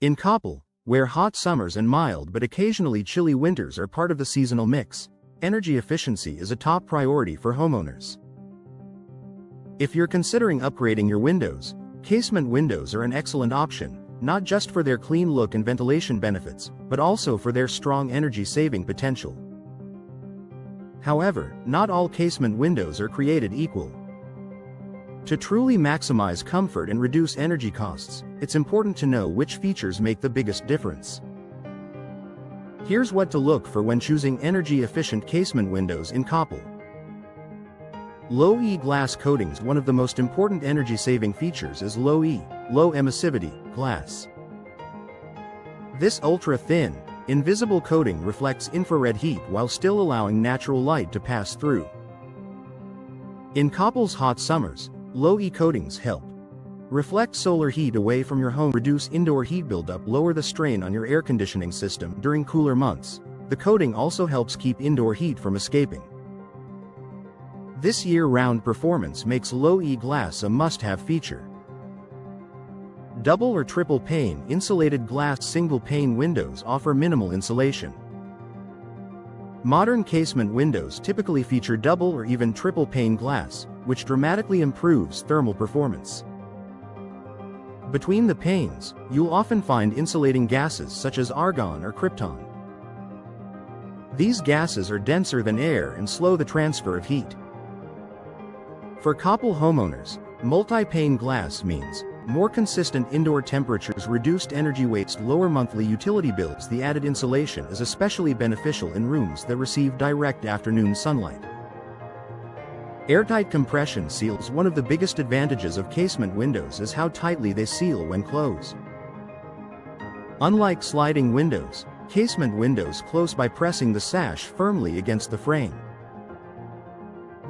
In Coppell, where hot summers and mild but occasionally chilly winters are part of the seasonal mix, energy efficiency is a top priority for homeowners. If you're considering upgrading your windows, casement windows are an excellent option, not just for their clean look and ventilation benefits, but also for their strong energy-saving potential. However, not all casement windows are created equal. To truly maximize comfort and reduce energy costs, it's important to know which features make the biggest difference. Here's what to look for when choosing energy-efficient casement windows in Coppell. Low-E glass coatings. One of the most important energy-saving features is low-E, low emissivity, glass. This ultra-thin, invisible coating reflects infrared heat while still allowing natural light to pass through. In Coppell's hot summers, low-E coatings help reflect solar heat away from your home, reduce indoor heat buildup, lower the strain on your air conditioning system during cooler months. The coating also helps keep indoor heat from escaping. This year-round performance makes low-E glass a must-have feature. Double or triple pane insulated glass. Single-pane windows offer minimal insulation. Modern casement windows typically feature double or even triple pane glass, which dramatically improves thermal performance. Between the panes, you'll often find insulating gases such as argon or krypton. These gases are denser than air and slow the transfer of heat. For Coppell homeowners, multi-pane glass means more consistent indoor temperatures, reduced energy waste, lower monthly utility bills. The added insulation is especially beneficial in rooms that receive direct afternoon sunlight. Airtight compression seals. One of the biggest advantages of casement windows is how tightly they seal when closed. Unlike sliding windows, casement windows close by pressing the sash firmly against the frame.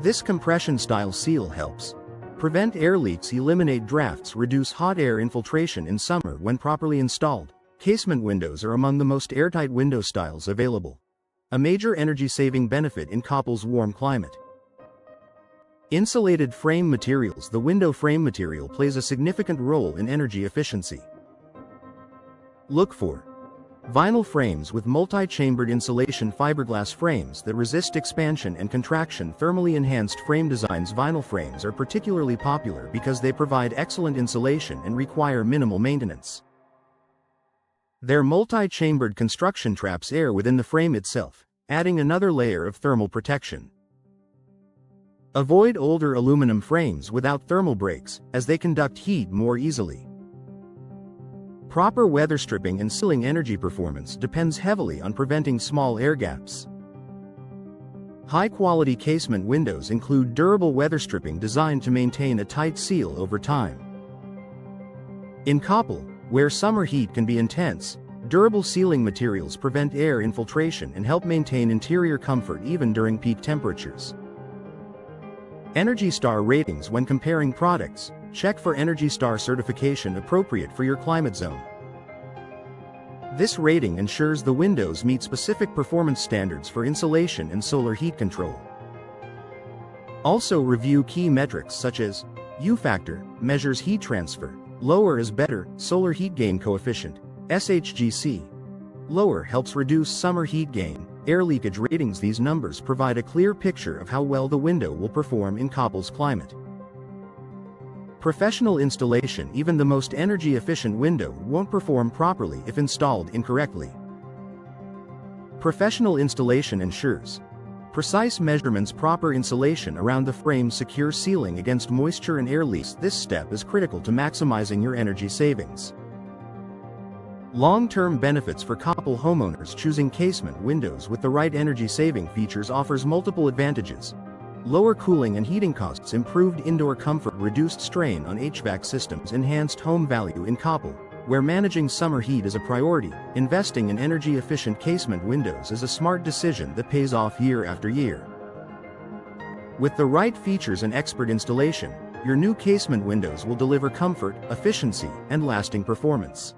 This compression-style seal helps prevent air leaks, eliminate drafts, reduce hot air infiltration in summer. When properly installed, casement windows are among the most airtight window styles available, a major energy-saving benefit in Coppell's warm climate. Insulated frame materials. The window frame material plays a significant role in energy efficiency. Look for vinyl frames with multi-chambered insulation, fiberglass frames that resist expansion and contraction, thermally enhanced frame designs. Vinyl frames are particularly popular because they provide excellent insulation and require minimal maintenance. Their multi-chambered construction traps air within the frame itself, adding another layer of thermal protection. Avoid older aluminum frames without thermal breaks, as they conduct heat more easily. Proper weather stripping and sealing. Energy performance depends heavily on preventing small air gaps. High-quality casement windows include durable weather stripping designed to maintain a tight seal over time. In Coppell, where summer heat can be intense, durable sealing materials prevent air infiltration and help maintain interior comfort even during peak temperatures. Energy Star ratings. When comparing products, check for Energy Star certification appropriate for your climate zone. This rating ensures the windows meet specific performance standards for insulation and solar heat control. Also review key metrics such as U factor, measures heat transfer, lower is better, solar heat gain coefficient, SHGC. Lower helps reduce summer heat gain, air leakage ratings. These numbers provide a clear picture of how well the window will perform in Coppell's climate. Professional installation. Even the most energy-efficient window won't perform properly if installed incorrectly. Professional installation ensures precise measurements, proper insulation around the frame, secure sealing against moisture and air leaks. This step is critical to maximizing your energy savings. Long-term benefits for Coppell homeowners. Choosing casement windows with the right energy-saving features offers multiple advantages. Lower cooling and heating costs, improved indoor comfort, reduced strain on HVAC systems, enhanced home value. In Coppell, where managing summer heat is a priority, investing in energy-efficient casement windows is a smart decision that pays off year after year. With the right features and expert installation, your new casement windows will deliver comfort, efficiency, and lasting performance.